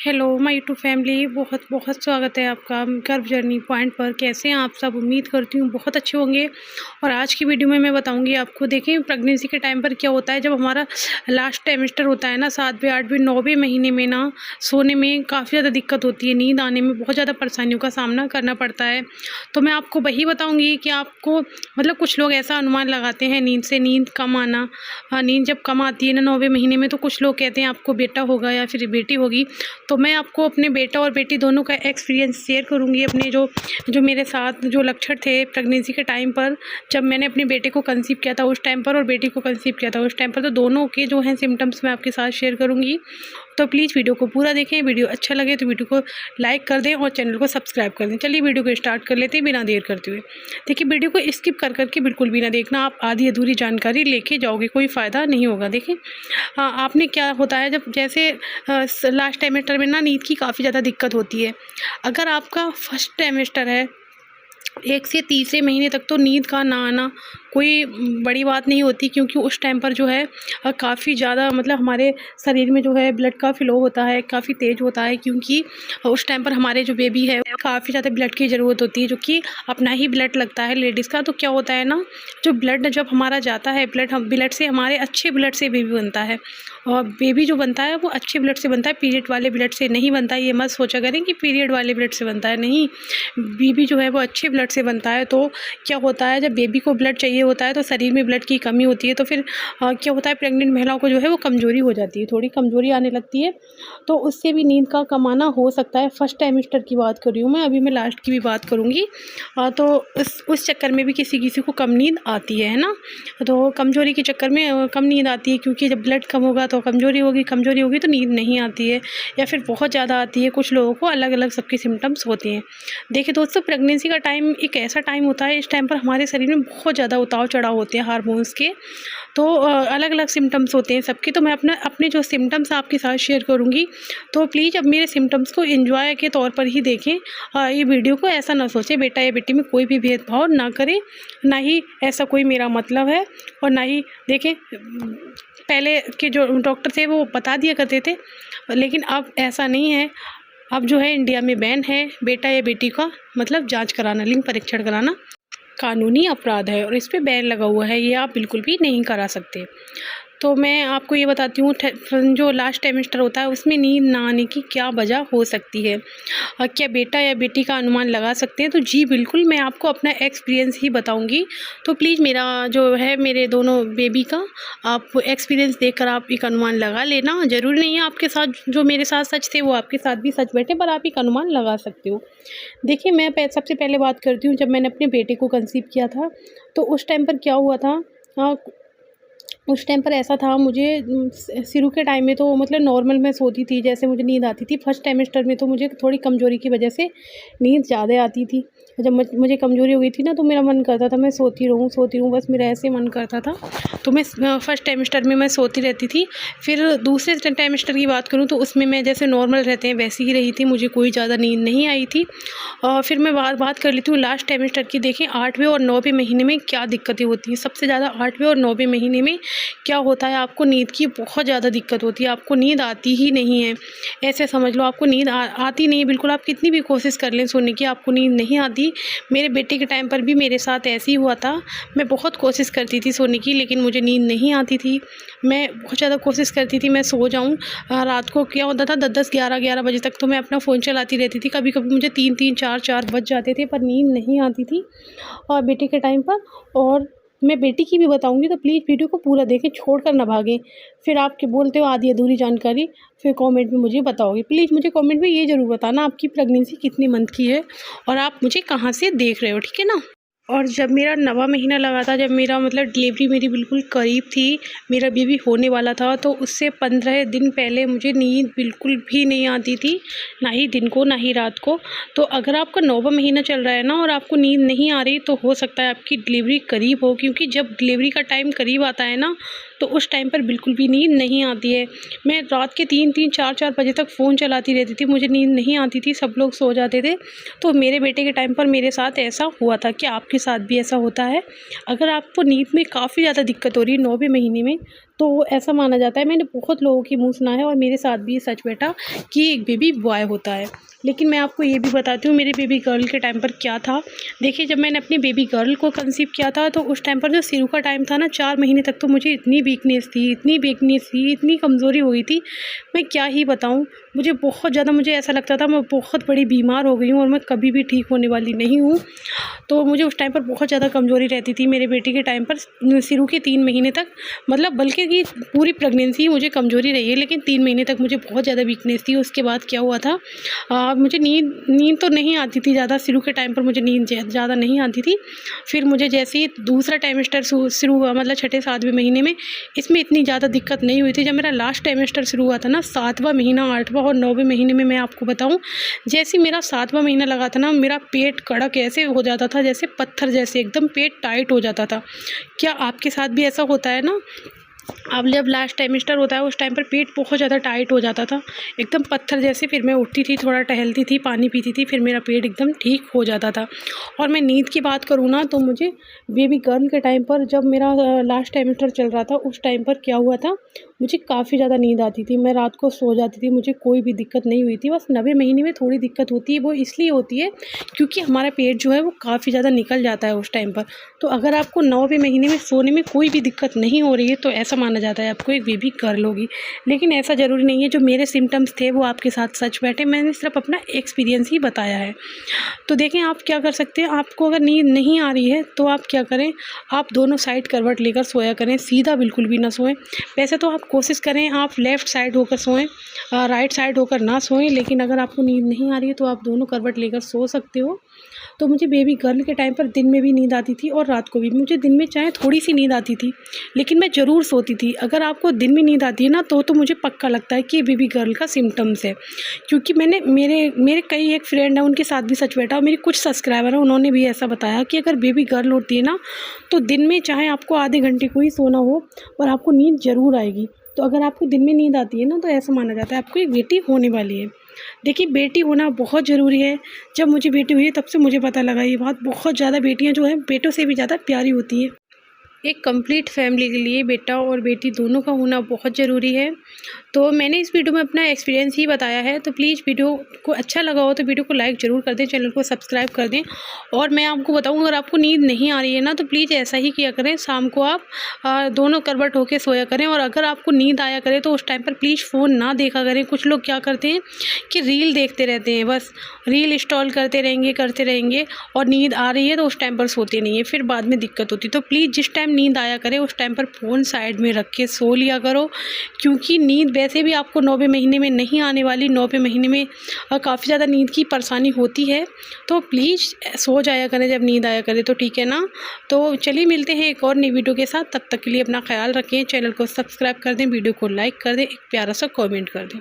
Hello my YouTube family, बहुत बहुत स्वागत है आपका गर्भ जर्नी पॉइंट पर। कैसे हैं आप सब? उम्मीद करती हूँ बहुत अच्छे होंगे। और आज की वीडियो में मैं बताऊंगी आपको। देखें, प्रेगनेंसी के टाइम पर क्या होता है, जब हमारा लास्ट ट्राइमेस्टर होता है ना, 7वें 8वें 9वें महीने में ना, सोने में काफ़ी ज़्यादा दिक्कत होती है, नींद आने में बहुत ज़्यादा परेशानियों का सामना करना पड़ता है। तो मैं आपको वही बताऊँगी कि आपको मतलब कुछ लोग ऐसा अनुमान लगाते हैं नींद से, नींद कम आना। नींद जब कम आती है ना 9वें महीने में, तो कुछ लोग कहते हैं आपको बेटा होगा या फिर बेटी होगी। तो मैं आपको अपने बेटा और बेटी दोनों का एक्सपीरियंस शेयर करूंगी। अपने जो जो मेरे साथ जो लक्षण थे प्रेगनेंसी के टाइम पर, जब मैंने अपने बेटे को कंसीव किया था उस टाइम पर और बेटी को कंसीव किया था उस टाइम पर, तो दोनों के जो हैं सिम्टम्स मैं आपके साथ शेयर करूंगी। तो प्लीज़ वीडियो को पूरा देखें। वीडियो अच्छा लगे तो वीडियो को लाइक कर दें और चैनल को सब्सक्राइब कर दें। चलिए वीडियो को स्टार्ट कर लेते हैं बिना देर करते हुए। देखिए, वीडियो को स्किप कर करके बिल्कुल भी ना देखना, आप आधी अधूरी जानकारी लेके जाओगे, कोई फ़ायदा नहीं होगा। देखिए, आपने क्या होता है, जब जैसे लास्ट ट्राइमेस्टर में ना नींद की काफ़ी ज़्यादा दिक्कत होती है। अगर आपका फर्स्ट ट्राइमेस्टर है, 1 से तीसरे महीने तक तो नींद का ना आना कोई बड़ी बात नहीं होती, क्योंकि उस टाइम पर जो है काफ़ी ज़्यादा मतलब हमारे शरीर में जो है ब्लड का फ़्लो होता है, काफ़ी तेज़ होता है, क्योंकि उस टाइम पर हमारे जो बेबी है काफ़ी ज़्यादा ब्लड की ज़रूरत होती है, जो कि अपना ही ब्लड लगता है लेडीज़ का। तो क्या होता है ना, जो ब्लड जब हमारा जाता है, ब्लड से हमारे अच्छे ब्लड से बेबी बनता है, और बेबी जो बनता है वो अच्छे ब्लड से बनता है, पीरियड वाले ब्लड से नहीं बनता। ये मत सोचा करें कि पीरियड वाले ब्लड से बनता है, नहीं, बेबी जो है वो अच्छे ब्लड से बनता है। तो क्या होता है, जब बेबी को ब्लड चाहिए होता है तो शरीर में ब्लड की कमी होती है, तो फिर क्या होता है, प्रेग्नेंट महिलाओं को जो है वो कमज़ोरी हो जाती है, थोड़ी कमज़ोरी आने लगती है। तो उससे भी नींद का कम आना हो सकता है। फर्स्ट ट्राइमेस्टर की बात कर रही हूँ मैं, अभी मैं लास्ट की भी बात करूँगी। तो उस चक्कर में भी किसी किसी को कम नींद आती है ना। तो कमज़ोरी के चक्कर में कम नींद आती है, क्योंकि जब ब्लड कम होगा तो कमज़ोरी होगी तो नींद नहीं आती है, या फिर बहुत ज़्यादा आती है। कुछ लोगों को अलग अलग सबके सिम्टम्स होते हैं। देखिए दोस्तों, प्रेगनेंसी का टाइम एक ऐसा टाइम होता है, इस टाइम पर हमारे शरीर में बहुत ज़्यादा उतार चढ़ाव होते हैं हार्मोन्स के। तो अलग अलग सिम्टम्स होते हैं सबके। तो मैं अपने जो सिम्टम्स आपके साथ शेयर करूँगी। तो प्लीज़ अब मेरे सिम्टम्स को एंजॉय के तौर पर ही देखें। ये वीडियो को ऐसा ना सोचें बेटा या बेटी में कोई भी भेदभाव ना करें, ना ही ऐसा कोई मेरा मतलब है। और ना ही देखें, पहले के जो डॉक्टर थे वो बता दिया करते थे, लेकिन अब ऐसा नहीं है। अब जो है इंडिया में बैन है बेटा या बेटी का मतलब जांच कराना, लिंग परीक्षण कराना कानूनी अपराध है, और इस पे बैन लगा हुआ है, ये आप बिल्कुल भी नहीं करा सकते। तो मैं आपको ये बताती हूँ, जो लास्ट ट्राइमेस्टर होता है उसमें नींद ना आने की क्या वजह हो सकती है। क्या बेटा या बेटी का अनुमान लगा सकते हैं? तो जी बिल्कुल, मैं आपको अपना एक्सपीरियंस ही बताऊंगी। तो प्लीज़ मेरा जो है मेरे दोनों बेबी का आप एक्सपीरियंस देखकर आप एक अनुमान लगा लेना। ज़रूरी नहीं है आपके साथ जो मेरे साथ सच थे वो आपके साथ भी सच बैठे, पर आप एक अनुमान लगा सकते हो। देखिए, मैं सबसे पहले बात करती हूँ, जब मैंने अपने बेटे को कंसीव किया था तो उस टाइम पर क्या हुआ था। उस टाइम पर ऐसा था, मुझे शुरू के टाइम में तो मतलब नॉर्मल मैं सोती थी, जैसे मुझे नींद आती थी। फर्स्ट ट्राइमेस्टर में तो मुझे थोड़ी कमज़ोरी की वजह से नींद ज़्यादा आती थी। जब मुझे कमज़ोरी हो गई थी ना, तो मेरा मन करता था मैं सोती रहूँ, बस मेरा ऐसे मन करता था। तो मैं फर्स्ट ट्राइमेस्टर में मैं सोती रहती थी। फिर दूसरे ट्राइमेस्टर की बात करूँ तो उसमें मैं जैसे नॉर्मल रहते हैं वैसी ही रही थी, मुझे कोई ज़्यादा नींद नहीं आई थी। और फिर मैं बात कर लेती हूँ लास्ट ट्राइमेस्टर की। देखें, 8वें और 9वें महीने में क्या दिक्कतें होती हैं। सबसे ज़्यादा 8वें और 9वें महीने में क्या होता है, आपको नींद की बहुत ज़्यादा दिक्कत होती है, आपको नींद आती ही नहीं है। ऐसे समझ लो, आपको नींद आती नहीं बिल्कुल। आप कितनी भी कोशिश कर लें सोने की, आपको नींद नहीं आती। मेरे बेटे के टाइम पर भी मेरे साथ ऐसे ही हुआ था। मैं बहुत कोशिश करती थी सोने की, लेकिन मुझे नींद नहीं आती थी। मैं बहुत ज़्यादा कोशिश करती थी मैं सो जाऊँ। रात को क्या होता था, 10-10 11-11 बजे तक तो मैं अपना फ़ोन चलाती रहती थी। कभी कभी मुझे 3-3 4-4 बज जाते थे, पर नींद नहीं आती थी और बेटे के टाइम पर। और मैं बेटी की भी बताऊंगी, तो प्लीज़ वीडियो को पूरा देखें, छोड़कर ना भागें। फिर आप क्या बोलते हो आधी अधूरी जानकारी, फिर कमेंट में मुझे बताओगे। प्लीज़ मुझे कमेंट में ये ज़रूर बताना आपकी प्रेगनेंसी कितनी मंथ की है और आप मुझे कहाँ से देख रहे हो, ठीक है ना। और जब मेरा 9वां महीना लगा था, जब मेरा मतलब डिलीवरी मेरी बिल्कुल करीब थी, मेरा बेबी होने वाला था, तो उससे 15 दिन पहले मुझे नींद बिल्कुल भी नहीं आती थी, ना ही दिन को ना ही रात को। तो अगर आपका 9वां महीना चल रहा है ना और आपको नींद नहीं आ रही, तो हो सकता है आपकी डिलीवरी करीब हो, क्योंकि जब डिलीवरी का टाइम करीब आता है ना, तो उस टाइम पर बिल्कुल भी नींद नहीं आती है। मैं रात के 3-3 4-4 बजे तक फ़ोन चलाती रहती थी, मुझे नींद नहीं आती थी, सब लोग सो जाते थे। तो मेरे बेटे के टाइम पर मेरे साथ ऐसा हुआ था। क्या आपके साथ भी ऐसा होता है? अगर आपको नींद में काफ़ी ज़्यादा दिक्कत हो रही है 9वें महीने में, तो ऐसा माना जाता है, मैंने बहुत लोगों के मुँह सुना है और मेरे साथ भी ये सच बैठा कि एक बेबी बॉय होता है। लेकिन मैं आपको ये भी बताती हूँ मेरे बेबी गर्ल के टाइम पर क्या था। देखिए, जब मैंने अपनी बेबी गर्ल को कंसीव किया था तो उस टाइम पर जो शुरू का टाइम था ना, 4 महीने तक तो मुझे इतनी वीकनेस थी, इतनी कमज़ोरी हो गई थी, मैं क्या ही बताऊँ। मुझे बहुत ज़्यादा, मुझे ऐसा लगता था मैं बहुत बड़ी बीमार हो गई हूँ और मैं कभी भी ठीक होने वाली नहीं हूँ। तो मुझे उस टाइम पर बहुत ज़्यादा कमज़ोरी रहती थी मेरे बेटे के टाइम पर, शुरू के 3 महीने तक, मतलब बल्कि कि पूरी प्रेगनेंसी मुझे कमज़ोरी रही है, लेकिन 3 महीने तक मुझे बहुत ज़्यादा वीकनेस थी। उसके बाद क्या हुआ था, मुझे नींद तो नहीं आती थी ज़्यादा, शुरू के टाइम पर मुझे नींद ज़्यादा नहीं आती थी। फिर मुझे जैसे ही दूसरा ट्राइमेस्टर शुरू हुआ, मतलब छठे 7वें महीने में, इसमें इतनी ज़्यादा दिक्कत नहीं हुई थी। जब मेरा लास्ट ट्राइमेस्टर शुरू हुआ था ना, 7वां महीना, 8वां और 9वें महीने में, मैं आपको बताऊँ, जैसे ही मेरा 7वां महीना लगा था ना, मेरा पेट कड़क ऐसे हो जाता था जैसे पत्थर जैसे, एकदम पेट टाइट हो जाता था। क्या आपके साथ भी ऐसा होता है ना? अब जब लास्ट ट्राइमेस्टर होता है उस टाइम पर पेट बहुत ज़्यादा टाइट हो जाता था, एकदम पत्थर जैसे। फिर मैं उठती थी, थोड़ा टहलती थी, पानी पीती थी, फिर मेरा पेट एकदम ठीक हो जाता था। और मैं नींद की बात करूँ ना, तो मुझे बेबी गर्ल के टाइम पर, जब मेरा लास्ट ट्राइमेस्टर चल रहा था, उस टाइम पर क्या हुआ था, मुझे काफ़ी ज़्यादा नींद आती थी, मैं रात को सो जाती थी, मुझे कोई भी दिक्कत नहीं हुई थी। बस 9वें महीने में थोड़ी दिक्कत होती है, वो इसलिए होती है क्योंकि हमारा पेट जो है वो काफ़ी ज़्यादा निकल जाता है उस टाइम पर। तो अगर आपको 9वें महीने में सोने में कोई भी दिक्कत नहीं हो रही है तो ऐसा माना जाता है आपको एक बेबी गर्ल होगी। लेकिन ऐसा ज़रूरी नहीं है, जो मेरे सिम्टम्स थे वो आपके साथ सच बैठे, मैंने सिर्फ अपना एक्सपीरियंस ही बताया है। तो देखें, आप क्या कर सकते हैं, आपको अगर नींद नहीं आ रही है तो आप क्या करें, आप दोनों साइड करवट लेकर सोया करें, सीधा बिल्कुल भी ना सोएं। वैसे तो आप कोशिश करें आप लेफ़्ट साइड होकर सोएं, राइट साइड होकर ना सोएं, लेकिन अगर आपको नींद नहीं आ रही है तो आप दोनों करवट लेकर सो सकते हो। तो मुझे बेबी गर्ल के टाइम पर दिन में भी नींद आती थी और रात को भी। मुझे दिन में चाहे थोड़ी-सी नींद आती थी, लेकिन मैं ज़रूर सोती थी। अगर आपको दिन में नींद आती है ना, तो मुझे पक्का लगता है कि ये बेबी गर्ल का सिम्पटम्स है। क्योंकि मैंने मेरे मेरे कई एक फ्रेंड हैं, उनके साथ भी सच बैठा, और मेरी कुछ सब्सक्राइबर हैं, उन्होंने भी ऐसा बताया कि अगर बेबी गर्ल होती है ना, तो दिन में चाहे आपको आधे घंटे को ही सोना हो, पर आपको नींद ज़रूर आएगी। तो अगर आपको दिन में नींद आती है ना, तो ऐसा माना जाता है आपको एक बेटी होने वाली है। देखिए, बेटी होना बहुत ज़रूरी है। जब मुझे बेटी हुई है तब से मुझे पता लगा ये बात, बहुत ज़्यादा बेटियाँ जो हैं बेटों से भी ज़्यादा प्यारी होती हैं। एक कंप्लीट फैमिली के लिए बेटा और बेटी दोनों का होना बहुत ज़रूरी है। तो मैंने इस वीडियो में अपना एक्सपीरियंस ही बताया है। तो प्लीज़, वीडियो को अच्छा लगा हो तो वीडियो को लाइक ज़रूर कर दें, चैनल को सब्सक्राइब कर दें। और मैं आपको बताऊं, अगर आपको नींद नहीं आ रही है ना, तो प्लीज़ ऐसा ही किया करें, शाम को आप दोनों करवट होकर सोया करें। और अगर आपको नींद आया करे तो उस टाइम पर प्लीज़ फ़ोन ना देखा करें। कुछ लोग क्या करते हैं कि रील देखते रहते हैं, बस रील इंस्टॉल करते रहेंगे और नींद आ रही है तो उस टाइम पर सोते नहीं है, फिर बाद में दिक्कत होती है। तो प्लीज़, जिस टाइम नींद आया करे उस टाइम पर फ़ोन साइड में रख के सो लिया करो, क्योंकि नींद वैसे भी आपको 9वें महीने में नहीं आने वाली। 9वें महीने में काफ़ी ज़्यादा नींद की परेशानी होती है। तो प्लीज़ सो जाया करें जब नींद आया करे, तो ठीक है ना। तो चलिए, मिलते हैं एक और नई वीडियो के साथ। तब तक के लिए अपना ख्याल रखें, चैनल को सब्सक्राइब कर दें, वीडियो को लाइक कर दें, एक प्यारा सा कमेंट कर दें।